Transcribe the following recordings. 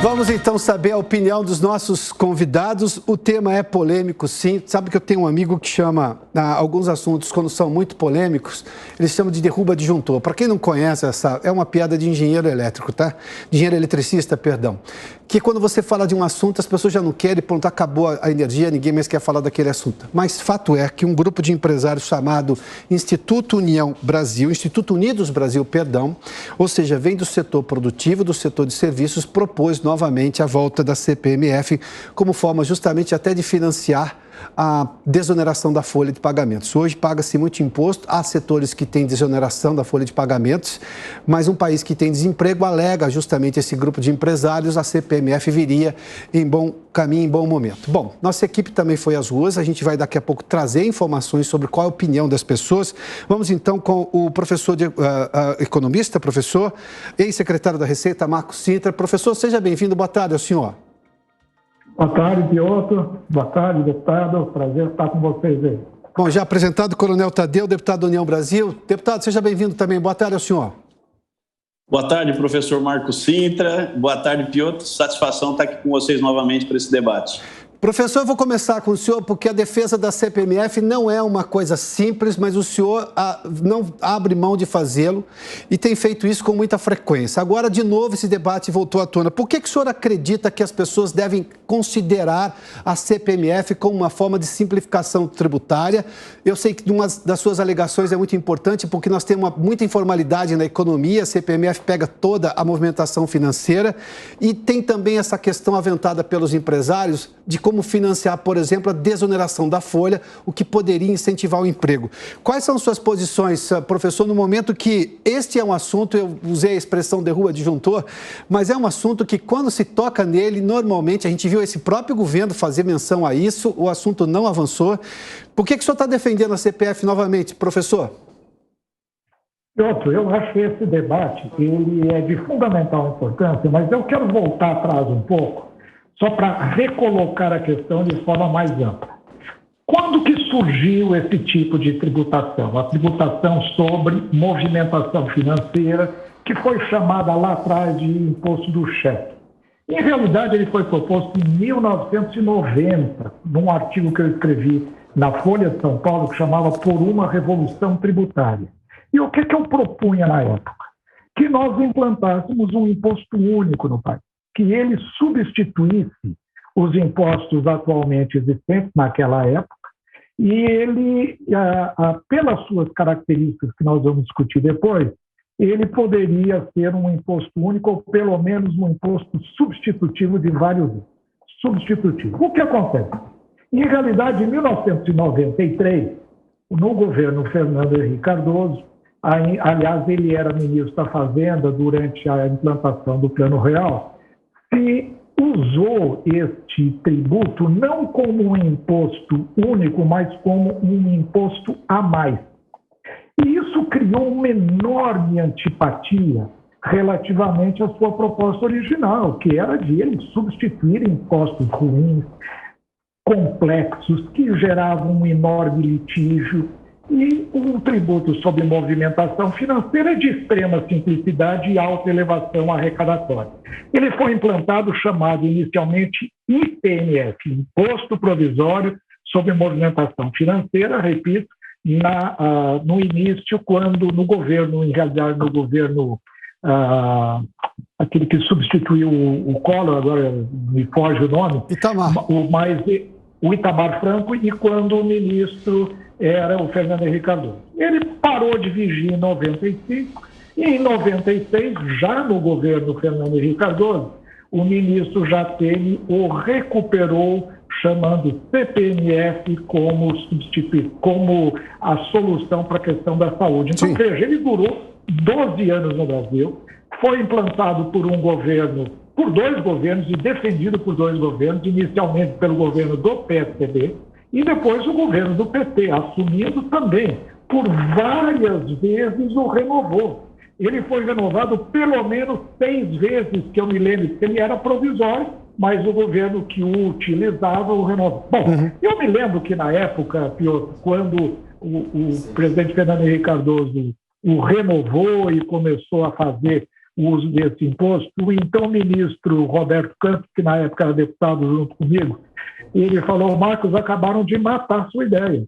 Vamos então saber a opinião dos nossos convidados. O tema é polêmico, sim. Sabe que eu tenho um amigo que chama alguns assuntos, quando são muito polêmicos, eles chamam de derruba disjuntor. Para quem não conhece, essa é uma piada de engenheiro elétrico, tá? De engenheiro eletricista, perdão. Que quando você fala de um assunto, as pessoas já não querem, pronto, acabou a energia, ninguém mais quer falar daquele assunto. Mas fato é que um grupo de empresários chamado Instituto Unidos Brasil, perdão, ou seja, vem do setor produtivo, do setor de serviços, propôs novamente a volta da CPMF como forma justamente até de financiar a desoneração da folha de pagamentos. Hoje paga-se muito imposto, há setores que têm desoneração da folha de pagamentos, mas um país que tem desemprego alega justamente esse grupo de empresários, a CPMF viria em bom caminho, em bom momento. Bom, nossa equipe também foi às ruas, a gente vai daqui a pouco trazer informações sobre qual é a opinião das pessoas. Vamos então com o professor economista, professor, ex-secretário da Receita, Marco Cintra. Professor, seja bem-vindo, boa tarde ao senhor. Boa tarde, Piotr. Boa tarde, deputado. Prazer estar com vocês aí. Bom, já apresentado o Coronel Tadeu, deputado da União Brasil. Deputado, seja bem-vindo também. Boa tarde ao senhor. Boa tarde, professor Marco Cintra. Boa tarde, Piotr. Satisfação estar aqui com vocês novamente para esse debate. Professor, eu vou começar com o senhor, porque a defesa da CPMF não é uma coisa simples, mas o senhor não abre mão de fazê-lo e tem feito isso com muita frequência. Agora, de novo, esse debate voltou à tona. Por que o senhor acredita que as pessoas devem considerar a CPMF como uma forma de simplificação tributária? Eu sei que uma das suas alegações é muito importante, porque nós temos muita informalidade na economia, a CPMF pega toda a movimentação financeira e tem também essa questão aventada pelos empresários de como financiar, por exemplo, a desoneração da folha, o que poderia incentivar o emprego. Quais são suas posições, professor, no momento que este é um assunto, eu usei a expressão derruba disjuntor, mas é um assunto que quando se toca nele, normalmente, a gente viu esse próprio governo fazer menção a isso, o assunto não avançou. Por que o senhor está defendendo a CPF novamente, professor? Eu acho que esse debate ele é de fundamental importância, mas eu quero voltar atrás um pouco, só para recolocar a questão de forma mais ampla. Quando que surgiu esse tipo de tributação? A tributação sobre movimentação financeira, que foi chamada lá atrás de imposto do cheque. Em realidade, ele foi proposto em 1990, num artigo que eu escrevi na Folha de São Paulo, que chamava Por uma Revolução Tributária. E o que eu propunha na época? Que nós implantássemos um imposto único no país, que ele substituísse os impostos atualmente existentes naquela época e ele, pelas suas características que nós vamos discutir depois, ele poderia ser um imposto único ou pelo menos um imposto substitutivo de vários substitutivos. O que acontece? Em realidade, em 1993, no governo Fernando Henrique Cardoso, aliás, ele era ministro da Fazenda durante a implantação do Plano Real, se usou este tributo não como um imposto único, mas como um imposto a mais. E isso criou uma enorme antipatia relativamente à sua proposta original, que era de ele substituir impostos ruins, complexos, que geravam um enorme litígio. E um tributo sobre movimentação financeira de extrema simplicidade e alta elevação arrecadatória. Ele foi implantado, chamado inicialmente IPMF, Imposto Provisório sobre Movimentação Financeira, repito, no início, quando no governo, em realidade no governo, aquele que substituiu o Collor, agora me foge o nome, o Itamar Franco, e quando o ministro era o Fernando Henrique Cardoso. Ele parou de vigir em 95 e em 96, já no governo Fernando Henrique Cardoso, o ministro Jatene o recuperou, chamando CPMF como a solução para a questão da saúde. Então, veja, ele durou 12 anos no Brasil, foi implantado por dois governos e defendido por dois governos, inicialmente pelo governo do PSDB, e depois o governo do PT, assumindo também, por várias vezes o renovou. Ele foi renovado pelo menos 6 vezes, que eu me lembro, porque ele era provisório, mas o governo que o utilizava o renovou. Bom, eu me lembro que na época, Piotr, quando o presidente Fernando Henrique Cardoso o renovou e começou a fazer o uso desse imposto, o então ministro Roberto Campos, que na época era deputado junto comigo, ele falou: Marcos, acabaram de matar a sua ideia.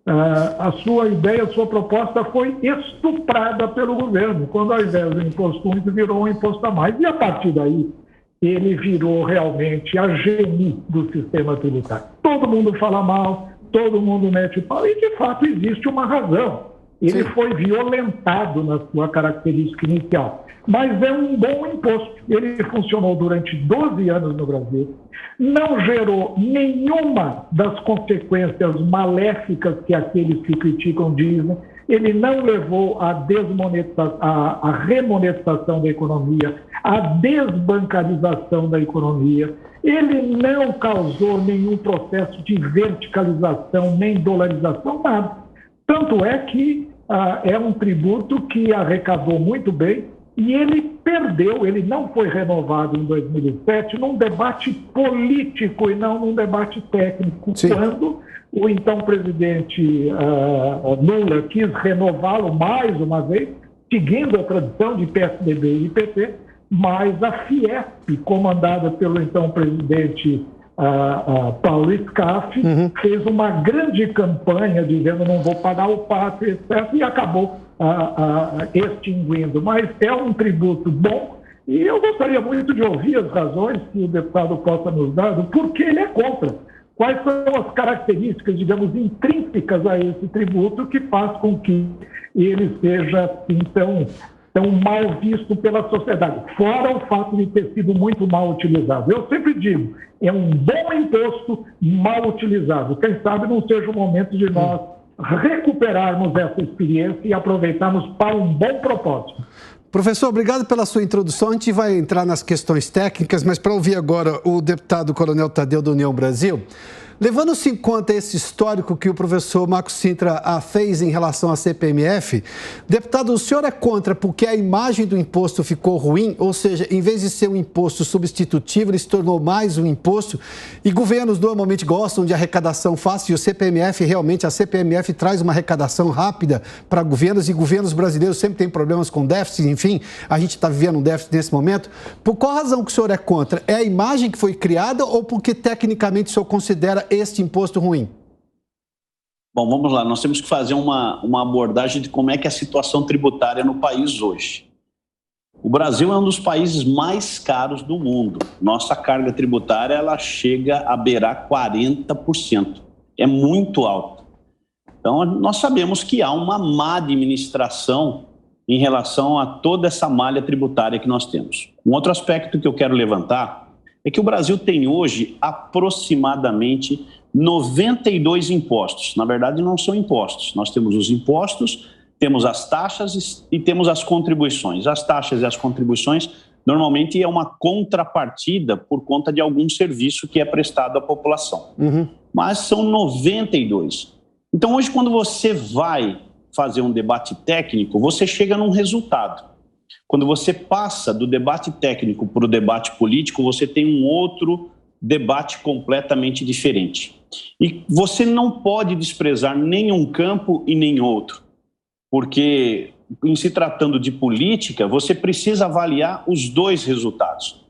A sua ideia, a sua proposta foi estuprada pelo governo, quando ao invés do imposto único virou um imposto a mais. E a partir daí, ele virou realmente a genie do sistema tributário. Todo mundo fala mal, todo mundo mete o pau, e de fato existe uma razão. Ele foi violentado na sua característica inicial. Mas é um bom imposto. Ele funcionou durante 12 anos no Brasil, não gerou nenhuma das consequências maléficas que aqueles que criticam dizem, ele não levou à remonetização da economia, à desbancarização da economia, ele não causou nenhum processo de verticalização, nem dolarização, nada. Tanto é que é um tributo que arrecadou muito bem e ele perdeu, ele não foi renovado em 2007 num debate político e não num debate técnico. Sim. Quando o então presidente Lula quis renová-lo mais uma vez, seguindo a tradição de PSDB e PT, mas a Fiesp, comandada pelo então presidente Paulo Scaff, fez uma grande campanha dizendo não vou pagar o pato, etc., e acabou extinguindo. Mas é um tributo bom e eu gostaria muito de ouvir as razões que o deputado possa nos dar do porquê ele é contra. Quais são as características, digamos, intrínsecas a esse tributo que faz com que ele seja assim, tão mal visto pela sociedade, fora o fato de ter sido muito mal utilizado. Eu sempre digo, é um bom imposto mal utilizado. Quem sabe não seja o momento de nós recuperarmos essa experiência e aproveitarmos para um bom propósito. Professor, obrigado pela sua introdução. A gente vai entrar nas questões técnicas, mas para ouvir agora o deputado Coronel Tadeu da União Brasil, levando-se em conta esse histórico que o professor Marcos Cintra fez em relação à CPMF, deputado, o senhor é contra porque a imagem do imposto ficou ruim? Ou seja, em vez de ser um imposto substitutivo, ele se tornou mais um imposto e governos normalmente gostam de arrecadação fácil e a CPMF traz uma arrecadação rápida para governos e governos brasileiros sempre têm problemas com déficit, enfim, a gente está vivendo um déficit nesse momento. Por qual razão que o senhor é contra? É a imagem que foi criada ou porque tecnicamente o senhor considera este imposto ruim? Bom, vamos lá. Nós temos que fazer uma abordagem de como é que é a situação tributária no país hoje. O Brasil é um dos países mais caros do mundo. Nossa carga tributária ela chega a beirar 40%. É muito alto. Então, nós sabemos que há uma má administração em relação a toda essa malha tributária que nós temos. Um outro aspecto que eu quero levantar é que o Brasil tem hoje aproximadamente 92 impostos. Na verdade, não são impostos. Nós temos os impostos, temos as taxas e temos as contribuições. As taxas e as contribuições, normalmente, é uma contrapartida por conta de algum serviço que é prestado à população. Mas são 92. Então, hoje, quando você vai fazer um debate técnico, você chega num resultado. Quando você passa do debate técnico para o debate político, você tem um outro debate completamente diferente. E você não pode desprezar nenhum campo e nem outro, porque, em se tratando de política, você precisa avaliar os dois resultados.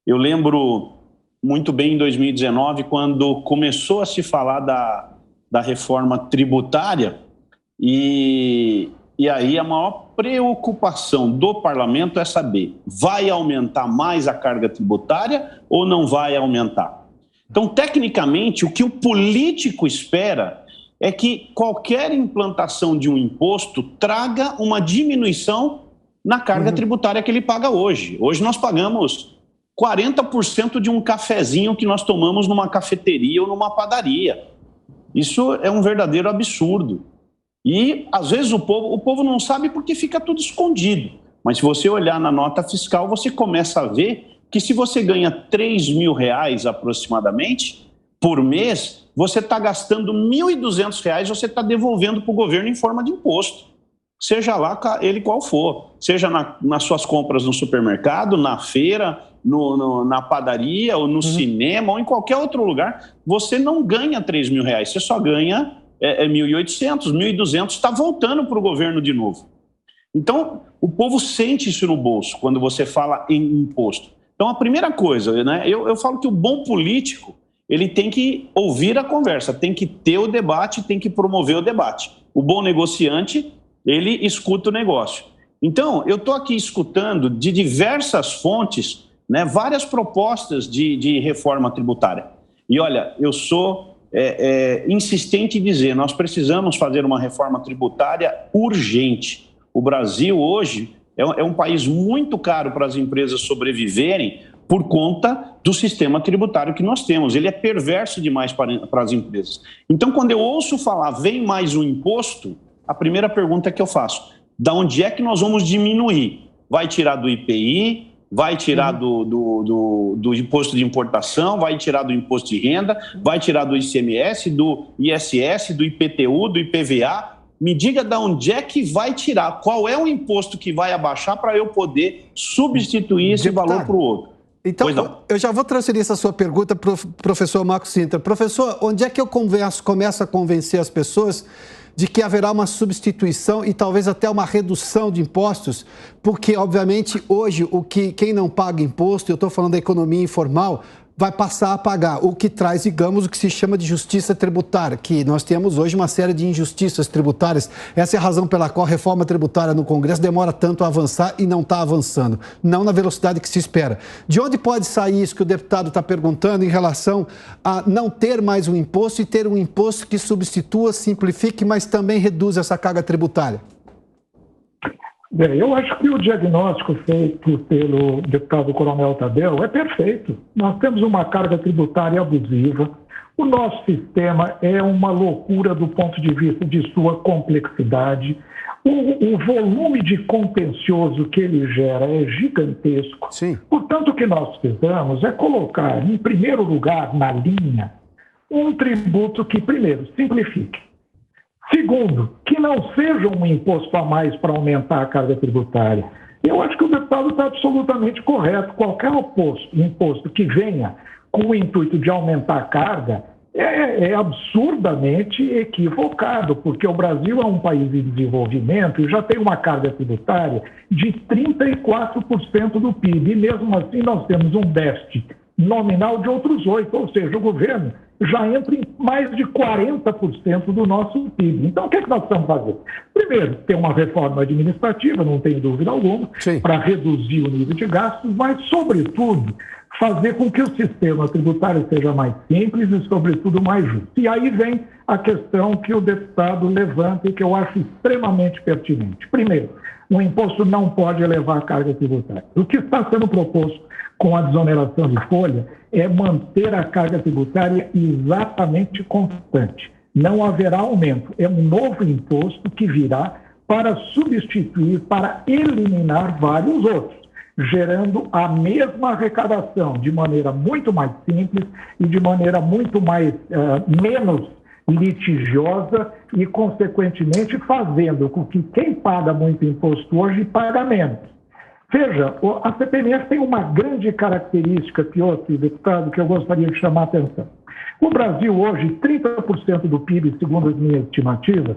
Eu lembro muito bem em 2019, quando começou a se falar da reforma tributária, e aí a maior preocupação do parlamento é saber, vai aumentar mais a carga tributária ou não vai aumentar? Então, tecnicamente, o que o político espera é que qualquer implantação de um imposto traga uma diminuição na carga tributária que ele paga hoje. Hoje nós pagamos 40% de um cafezinho que nós tomamos numa cafeteria ou numa padaria. Isso é um verdadeiro absurdo. E, às vezes, o povo não sabe porque fica tudo escondido. Mas se você olhar na nota fiscal, você começa a ver que se você ganha R$3.000 aproximadamente por mês, você está gastando R$1.200, você está devolvendo para o governo em forma de imposto. Seja lá ele qual for. Seja nas suas compras no supermercado, na feira, na padaria, ou no cinema, ou em qualquer outro lugar, você não ganha R$3.000, você só ganha... 1.800, 1.200, está voltando para o governo de novo. Então, o povo sente isso no bolso quando você fala em imposto. Então, a primeira coisa, né, eu falo que o bom político, ele tem que ouvir a conversa, tem que ter o debate, tem que promover o debate. O bom negociante, ele escuta o negócio. Então, eu estou aqui escutando de diversas fontes, né, várias propostas de reforma tributária. E olha, eu sou insistente em dizer, nós precisamos fazer uma reforma tributária urgente. O Brasil hoje é um país muito caro para as empresas sobreviverem por conta do sistema tributário que nós temos. Ele é perverso demais para as empresas. Então, quando eu ouço falar, vem mais um imposto, a primeira pergunta que eu faço, da onde é que nós vamos diminuir? Vai tirar do IPI, vai tirar do imposto de importação, vai tirar do imposto de renda, vai tirar do ICMS, do ISS, do IPTU, do IPVA. Me diga de onde é que vai tirar, qual é o imposto que vai abaixar para eu poder substituir esse valor para o outro. Então, eu já vou transferir essa sua pergunta para o professor Marcos Sintra. Professor, onde é que eu começo a convencer as pessoas de que haverá uma substituição e talvez até uma redução de impostos? Porque, obviamente, hoje, quem não paga imposto, eu estou falando da economia informal, vai passar a pagar, o que traz, digamos, o que se chama de justiça tributária, que nós temos hoje uma série de injustiças tributárias. Essa é a razão pela qual a reforma tributária no Congresso demora tanto a avançar e não está avançando, não na velocidade que se espera. De onde pode sair isso que o deputado está perguntando em relação a não ter mais um imposto e ter um imposto que substitua, simplifique, mas também reduz essa carga tributária? Bem, eu acho que o diagnóstico feito pelo deputado Coronel Tadeu é perfeito. Nós temos uma carga tributária abusiva. O nosso sistema é uma loucura do ponto de vista de sua complexidade. O volume de contencioso que ele gera é gigantesco. Sim. Portanto, o que nós precisamos é colocar, em primeiro lugar, na linha, um tributo que, primeiro, simplifique. Segundo, que não seja um imposto a mais para aumentar a carga tributária. Eu acho que o deputado está absolutamente correto. Qualquer imposto que venha com o intuito de aumentar a carga é absurdamente equivocado, porque o Brasil é um país em desenvolvimento e já tem uma carga tributária de 34% do PIB. E mesmo assim nós temos um déficit nominal de outros 8%, ou seja, o governo já entra em mais de 40% do nosso PIB. Então, o que nós precisamos fazer? Primeiro, ter uma reforma administrativa, não tenho dúvida alguma, para reduzir o nível de gastos, mas, sobretudo, fazer com que o sistema tributário seja mais simples e, sobretudo, mais justo. E aí vem a questão que o deputado levanta e que eu acho extremamente pertinente. Primeiro, o imposto não pode elevar a carga tributária. O que está sendo proposto com a desoneração de folha é manter a carga tributária exatamente constante. Não haverá aumento. É um novo imposto que virá para substituir, para eliminar vários outros, gerando a mesma arrecadação de maneira muito mais simples e de maneira muito mais menos litigiosa e, consequentemente, fazendo com que quem paga muito imposto hoje paga menos. Veja, a CPMF tem uma grande característica, Piotti, deputado, que eu gostaria de chamar a atenção. O Brasil hoje, 30% do PIB, segundo as minhas estimativas,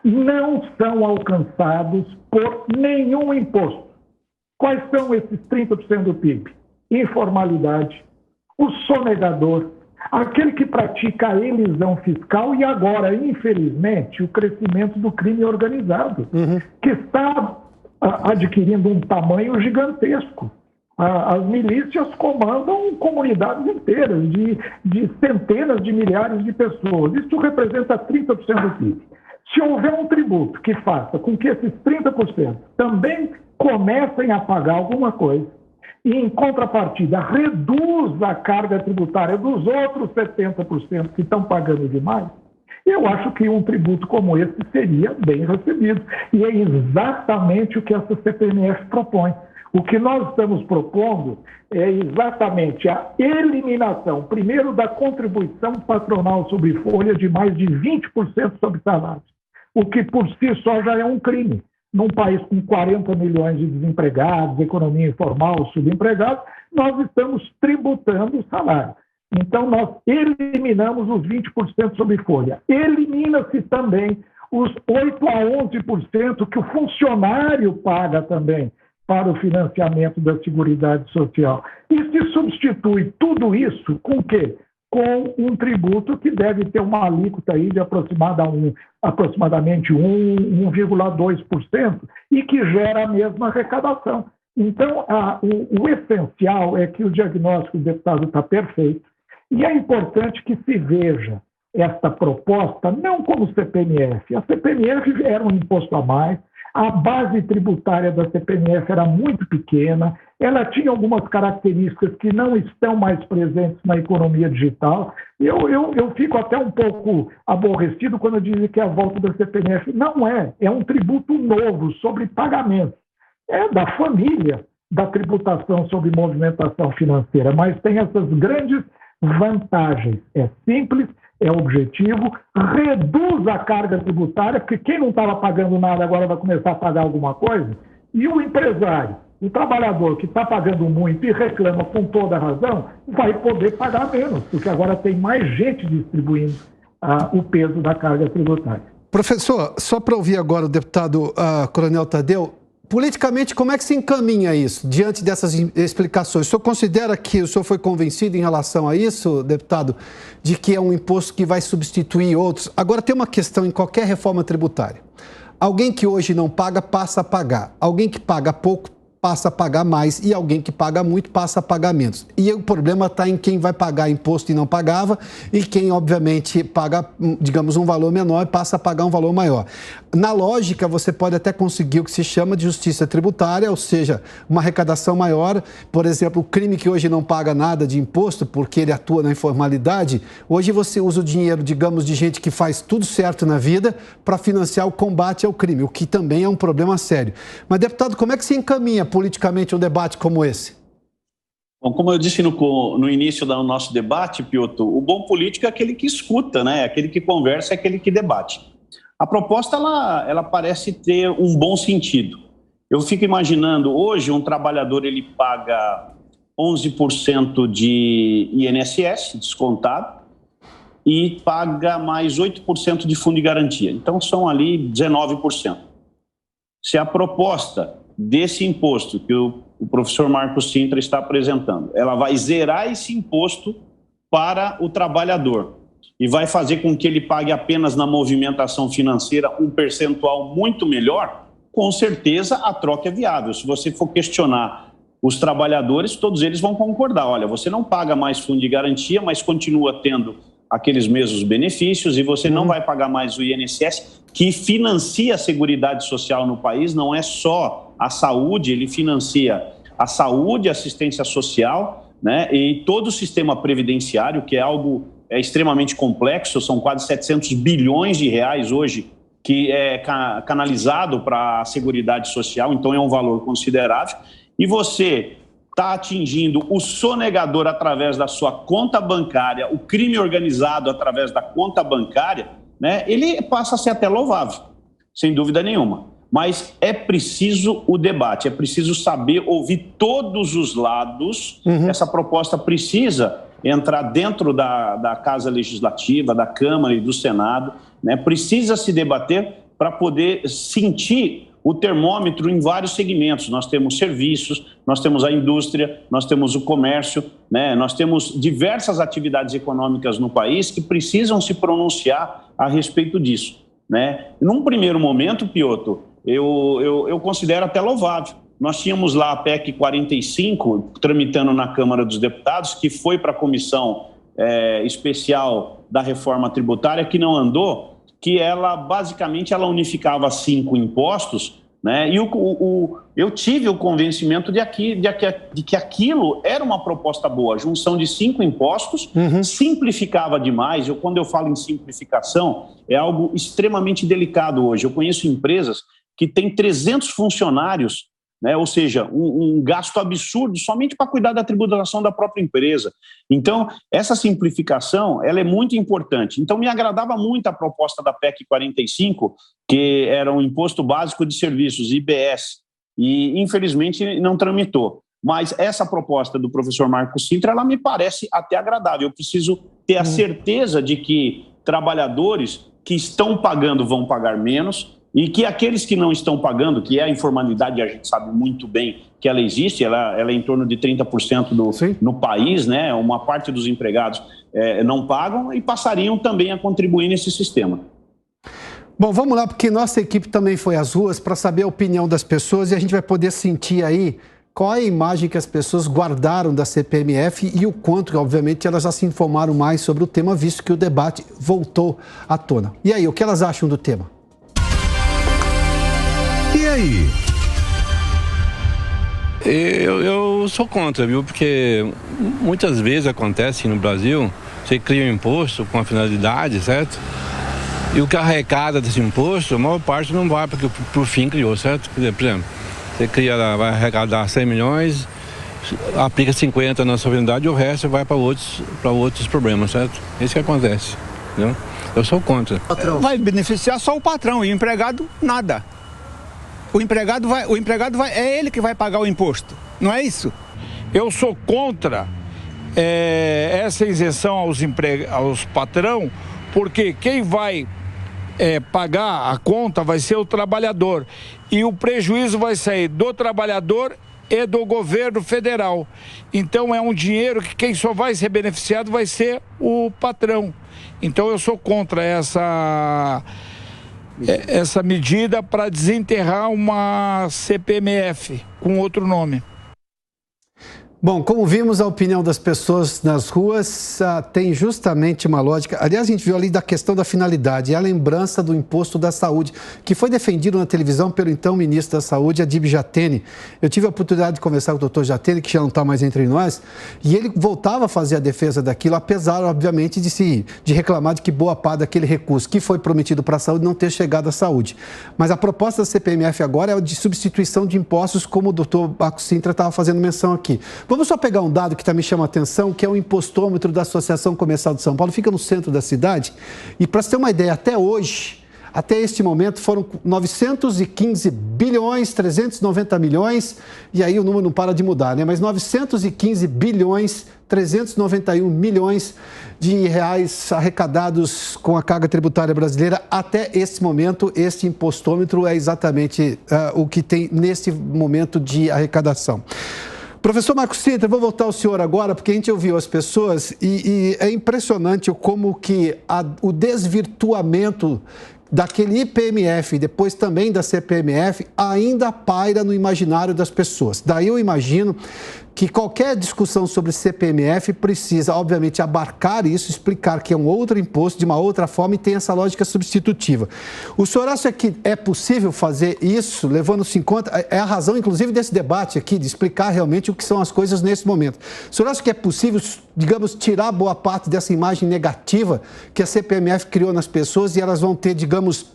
não são alcançados por nenhum imposto. Quais são esses 30% do PIB? Informalidade, o sonegador, aquele que pratica a elisão fiscal e agora, infelizmente, o crescimento do crime organizado, que está adquirindo um tamanho gigantesco. As milícias comandam comunidades inteiras de centenas de milhares de pessoas. Isso representa 30% do PIB. Se houver um tributo que faça com que esses 30% também comecem a pagar alguma coisa e, em contrapartida, reduza a carga tributária dos outros 70% que estão pagando demais, eu acho que um tributo como esse seria bem recebido. E é exatamente o que essa CPMF propõe. O que nós estamos propondo é exatamente a eliminação, primeiro, da contribuição patronal sobre folha de mais de 20% sobre salários, o que por si só já é um crime. Num país com 40 milhões de desempregados, economia informal, subempregados, nós estamos tributando o salário. Então, nós eliminamos os 20% sobre folha. Elimina-se também os 8 a 11% que o funcionário paga também para o financiamento da Seguridade Social. E se substitui tudo isso com o quê? Com um tributo que deve ter uma alíquota aí de aproximadamente 1,2% e que gera a mesma arrecadação. Então, o essencial é que o diagnóstico do deputado está perfeito e é importante que se veja esta proposta não como CPMF. A CPMF era um imposto a mais, a base tributária da CPMF era muito pequena, ela tinha algumas características que não estão mais presentes na economia digital. Eu fico até um pouco aborrecido quando dizem que é a volta da CPMF. Não é um tributo novo sobre pagamento. É da família da tributação sobre movimentação financeira, mas tem essas grandes vantagens. É simples, é objetivo, reduz a carga tributária, porque quem não estava pagando nada agora vai começar a pagar alguma coisa, e o empresário, o trabalhador que está pagando muito e reclama com toda a razão, vai poder pagar menos, porque agora tem mais gente distribuindo o peso da carga tributária. Professor, só para ouvir agora o deputado Coronel Tadeu, politicamente, como é que se encaminha isso, diante dessas explicações? O senhor considera que o senhor foi convencido em relação a isso, deputado, de que é um imposto que vai substituir outros? Agora, tem uma questão em qualquer reforma tributária. Alguém que hoje não paga, passa a pagar. Alguém que paga pouco, passa a pagar mais. E alguém que paga muito, passa a pagar menos. E o problema está em quem vai pagar imposto e não pagava, e quem, obviamente, paga, digamos, um valor menor e passa a pagar um valor maior. Na lógica, você pode até conseguir o que se chama de justiça tributária, ou seja, uma arrecadação maior. Por exemplo, o crime que hoje não paga nada de imposto, porque ele atua na informalidade, hoje você usa o dinheiro, digamos, de gente que faz tudo certo na vida para financiar o combate ao crime, o que também é um problema sério. Mas, deputado, como é que se encaminha politicamente um debate como esse? Bom, como eu disse no início do nosso debate, Piotr, o bom político é aquele que escuta, né? Aquele que conversa, é aquele que debate. A proposta, ela parece ter um bom sentido. Eu fico imaginando, hoje, um trabalhador, ele paga 11% de INSS, descontado, e paga mais 8% de fundo de garantia. Então, são ali 19%. Se a proposta desse imposto que o professor Marcos Cintra está apresentando, ela vai zerar esse imposto para o trabalhador e vai fazer com que ele pague apenas na movimentação financeira um percentual muito melhor, com certeza a troca é viável. Se você for questionar os trabalhadores, todos eles vão concordar. Olha, você não paga mais fundo de garantia, mas continua tendo aqueles mesmos benefícios e você não vai pagar mais o INSS, que financia a Seguridade Social no país, não é só a saúde, ele financia a saúde, a assistência social, né, e todo o sistema previdenciário, que é algo extremamente complexo, são quase 700 bilhões de reais hoje que é canalizado para a Seguridade Social, então é um valor considerável, e você está atingindo o sonegador através da sua conta bancária, o crime organizado através da conta bancária, né, ele passa a ser até louvável, sem dúvida nenhuma. Mas é preciso o debate, é preciso saber ouvir todos os lados. Essa proposta precisa entrar dentro da Casa Legislativa, da Câmara e do Senado, né? Precisa se debater para poder sentir o termômetro em vários segmentos. Nós temos serviços, nós temos a indústria, nós temos o comércio, né? Nós temos diversas atividades econômicas no país que precisam se pronunciar a respeito disso, né? Num primeiro momento, Piotr, eu considero até louvável. Nós tínhamos lá a PEC 45, tramitando na Câmara dos Deputados, que foi para a Comissão Especial da Reforma Tributária, que não andou, que ela, basicamente, ela unificava 5 impostos, né? E eu tive o convencimento de que aquilo era uma proposta boa. A junção de 5 impostos simplificava demais. Quando eu falo em simplificação, é algo extremamente delicado hoje. Eu conheço empresas que têm 300 funcionários, né? Ou seja, um gasto absurdo somente para cuidar da tributação da própria empresa. Então, essa simplificação, ela é muito importante. Então, me agradava muito a proposta da PEC 45, que era um imposto básico de serviços, IBS, e infelizmente não tramitou. Mas essa proposta do professor Marcos Cintra, ela me parece até agradável. Eu preciso ter a certeza de que trabalhadores que estão pagando vão pagar menos e que aqueles que não estão pagando, que é a informalidade, a gente sabe muito bem que ela existe, ela é em torno de 30% no país, né? Uma parte dos empregados não pagam e passariam também a contribuir nesse sistema. Bom, vamos lá, porque nossa equipe também foi às ruas para saber a opinião das pessoas e a gente vai poder sentir aí qual é a imagem que as pessoas guardaram da CPMF e o quanto, obviamente, elas já se informaram mais sobre o tema, visto que o debate voltou à tona. E aí, o que elas acham do tema? E aí? Eu sou contra, viu? Porque muitas vezes acontece no Brasil, você cria um imposto com a finalidade, certo? E o que arrecada desse imposto, a maior parte não vai para o fim criou, certo? Por exemplo, você vai arrecadar 100 milhões, aplica 50 na sua finalidade e o resto vai para outros problemas, certo? Isso que acontece, entendeu? Eu sou contra. Vai beneficiar só o patrão e o empregado, nada. O empregado vai, é ele que vai pagar o imposto, não é isso? Eu sou contra essa isenção aos patrão, porque quem vai pagar a conta vai ser o trabalhador e o prejuízo vai sair do trabalhador e do governo federal. Então é um dinheiro que quem só vai ser beneficiado vai ser o patrão. Então eu sou contra essa medida para desenterrar uma CPMF com outro nome. Bom, como vimos, a opinião das pessoas nas ruas tem justamente uma lógica. Aliás, a gente viu ali da questão da finalidade, a lembrança do imposto da saúde, que foi defendido na televisão pelo então ministro da Saúde, Adib Jatene. Eu tive a oportunidade de conversar com o doutor Jatene, que já não está mais entre nós, e ele voltava a fazer a defesa daquilo, apesar, obviamente, de reclamar de que boa parte daquele recurso que foi prometido para a saúde não ter chegado à saúde. Mas a proposta da CPMF agora é a de substituição de impostos, como o doutor Marcos Sintra estava fazendo menção aqui. Vamos só pegar um dado que me chama a atenção, que é o impostômetro da Associação Comercial de São Paulo. Fica no centro da cidade. E para você ter uma ideia, até hoje, até este momento, foram 915 bilhões, 390 milhões, e aí o número não para de mudar, né? Mas 915 bilhões, 391 milhões de reais arrecadados com a carga tributária brasileira. Até esse momento, este impostômetro é exatamente o que tem nesse momento de arrecadação. Professor Marcos Sintra, vou voltar ao senhor agora, porque a gente ouviu as pessoas e é impressionante como que o desvirtuamento daquele IPMF e depois também da CPMF ainda paira no imaginário das pessoas. Daí eu imagino que qualquer discussão sobre CPMF precisa, obviamente, abarcar isso, explicar que é um outro imposto de uma outra forma e tem essa lógica substitutiva. O senhor acha que é possível fazer isso, levando-se em conta, é a razão, inclusive, desse debate aqui, de explicar realmente o que são as coisas nesse momento. O senhor acha que é possível, digamos, tirar boa parte dessa imagem negativa que a CPMF criou nas pessoas e elas vão ter, digamos,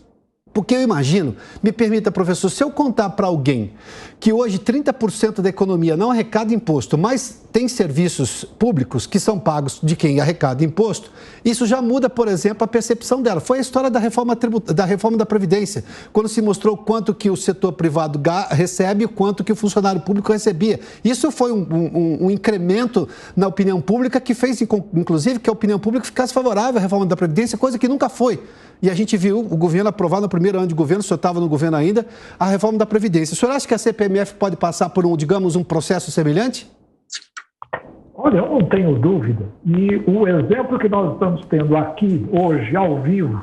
porque eu imagino, me permita, professor, se eu contar para alguém que hoje 30% da economia não arrecada imposto, mas tem serviços públicos que são pagos de quem arrecada imposto, isso já muda, por exemplo, a percepção dela. Foi a história da reforma da Previdência, quando se mostrou quanto que o setor privado recebe e quanto que o funcionário público recebia. Isso foi um incremento na opinião pública que fez, inclusive, que a opinião pública ficasse favorável à reforma da Previdência, coisa que nunca foi. E a gente viu o governo aprovar no primeiro ano de governo, o senhor estava no governo ainda, a reforma da Previdência. O senhor acha que a CPMF pode passar por um processo semelhante? Olha, eu não tenho dúvida. E o exemplo que nós estamos tendo aqui, hoje, ao vivo,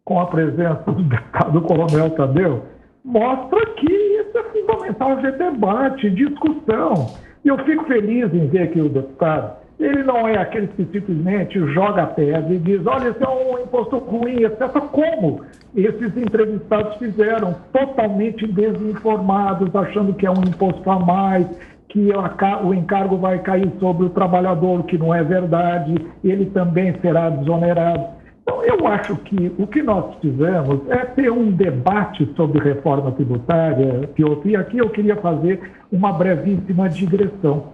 com a presença do deputado Coronel Tadeu, mostra que isso é fundamental, haver debate, discussão. E eu fico feliz em ver que o deputado, ele não é aquele que simplesmente joga a pedra e diz, olha, esse é um imposto ruim, etc. Como esses entrevistados fizeram, totalmente desinformados, achando que é um imposto a mais, que o encargo vai cair sobre o trabalhador, o que não é verdade, ele também será desonerado. Então, eu acho que o que nós precisamos é ter um debate sobre reforma tributária, e aqui eu queria fazer uma brevíssima digressão.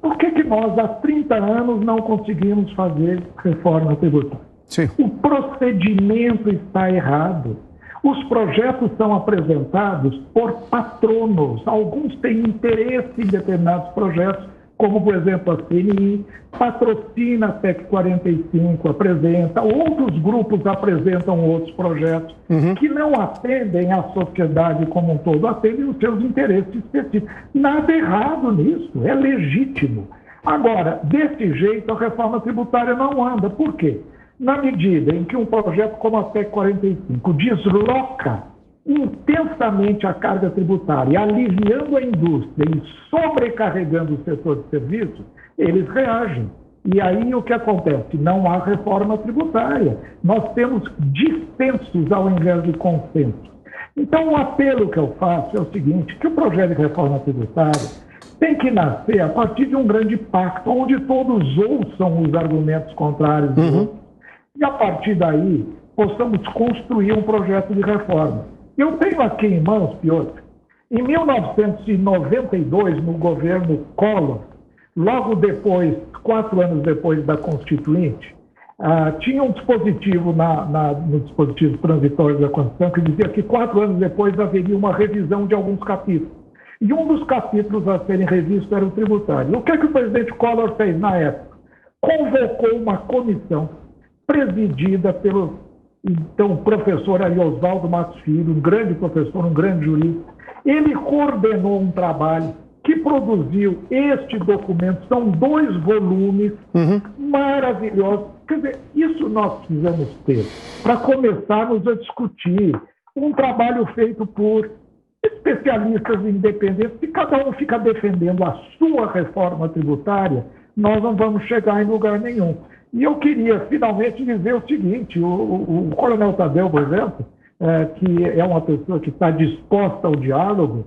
Por que nós, há 30 anos, não conseguimos fazer reforma tributária? Sim. O procedimento está errado. Os projetos são apresentados por patronos. Alguns têm interesse em determinados projetos, como, por exemplo, a CNI, patrocina a PEC 45, apresenta, outros grupos apresentam outros projetos que não atendem à sociedade como um todo, atendem os seus interesses específicos. Nada errado nisso, é legítimo. Agora, desse jeito, a reforma tributária não anda. Por quê? Na medida em que um projeto como a PEC 45 desloca intensamente a carga tributária, aliviando a indústria e sobrecarregando o setor de serviços, eles reagem. E aí o que acontece? Não há reforma tributária. Nós temos dissensos ao invés de consensos. Então, o apelo que eu faço é o seguinte, que o projeto de reforma tributária tem que nascer a partir de um grande pacto, onde todos ouçam os argumentos contrários dos outros, e a partir daí possamos construir um projeto de reforma. Eu tenho aqui em mãos, Piotr, em 1992, no governo Collor, logo depois, 4 anos depois da Constituinte, tinha um dispositivo no dispositivo transitório da Constituição que dizia que 4 anos depois haveria uma revisão de alguns capítulos. E um dos capítulos a serem revistos era o tributário. O que é que o presidente Collor fez na época? Convocou uma comissão presidida pelo então professor Oswaldo Matos Filho, um grande professor, um grande jurista. Ele coordenou um trabalho que produziu este documento, são 2 volumes maravilhosos. Quer dizer, isso nós precisamos ter para começarmos a discutir um trabalho feito por especialistas independentes. Se cada um fica defendendo a sua reforma tributária, nós não vamos chegar em lugar nenhum. E eu queria finalmente dizer o seguinte, o Coronel Tadeu, por exemplo, que é uma pessoa que está disposta ao diálogo,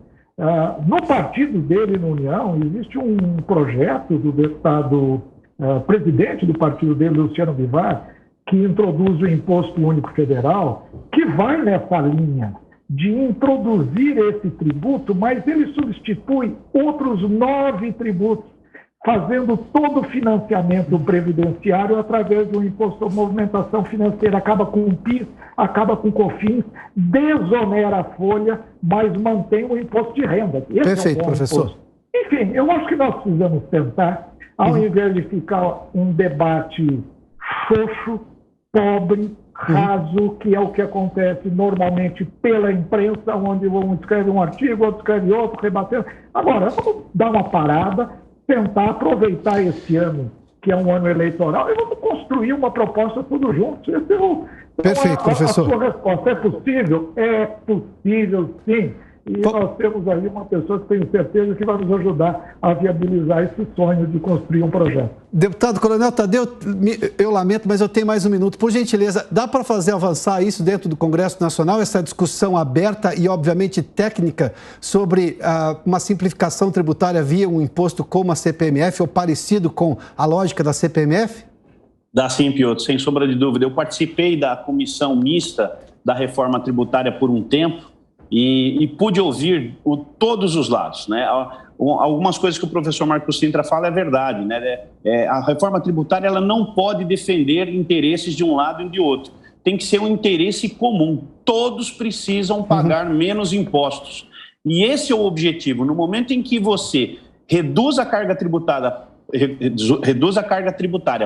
no partido dele, na União, existe um projeto do deputado presidente do partido dele, Luciano Bivar, que introduz o Imposto Único Federal, que vai nessa linha de introduzir esse tributo, mas ele substitui outros 9 tributos, fazendo todo o financiamento previdenciário através do imposto sobre movimentação financeira. Acaba com o PIS, acaba com o COFINS, desonera a folha, mas mantém o imposto de renda. Esse Perfeito, professor. Imposto. Enfim, eu acho que nós precisamos tentar, ao invés de ficar um debate xoxo, pobre, raso, que é o que acontece normalmente pela imprensa, onde um escreve um artigo, outro escreve outro, rebatendo. Agora, vamos dar uma parada, tentar aproveitar esse ano, que é um ano eleitoral, e vamos construir uma proposta todos juntos. Perfeito, professor. A sua resposta é possível? É possível, sim. E nós temos aí uma pessoa que tenho certeza que vai nos ajudar a viabilizar esse sonho de construir um projeto. Deputado Coronel Tadeu, eu lamento, mas eu tenho mais um minuto. Por gentileza, dá para fazer avançar isso dentro do Congresso Nacional, essa discussão aberta e, obviamente, técnica sobre uma simplificação tributária via um imposto como a CPMF ou parecido com a lógica da CPMF? Dá sim, Piotr, sem sombra de dúvida. Eu participei da comissão mista da reforma tributária por um tempo, e pude ouvir todos os lados, né? Algumas coisas que o professor Marcos Cintra fala é verdade, né? A reforma tributária ela não pode defender interesses de um lado e de outro. Tem que ser um interesse comum. Todos precisam pagar menos impostos. E esse é o objetivo. No momento em que você reduz a carga tributária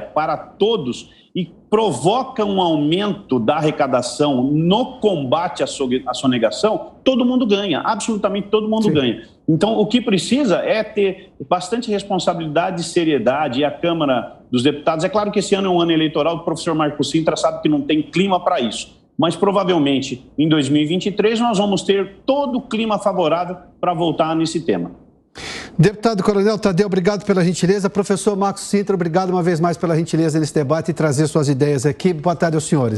para todos e provoca um aumento da arrecadação no combate à sonegação, todo mundo ganha, absolutamente todo mundo ganha. Então, o que precisa é ter bastante responsabilidade e seriedade, e a Câmara dos Deputados, é claro que esse ano é um ano eleitoral, o professor Marcos Cintra sabe que não tem clima para isso, mas provavelmente em 2023 nós vamos ter todo o clima favorável para voltar nesse tema. Deputado Coronel Tadeu, obrigado pela gentileza. Professor Marcos Cintra, obrigado uma vez mais pela gentileza nesse debate e trazer suas ideias aqui. Boa tarde aos senhores.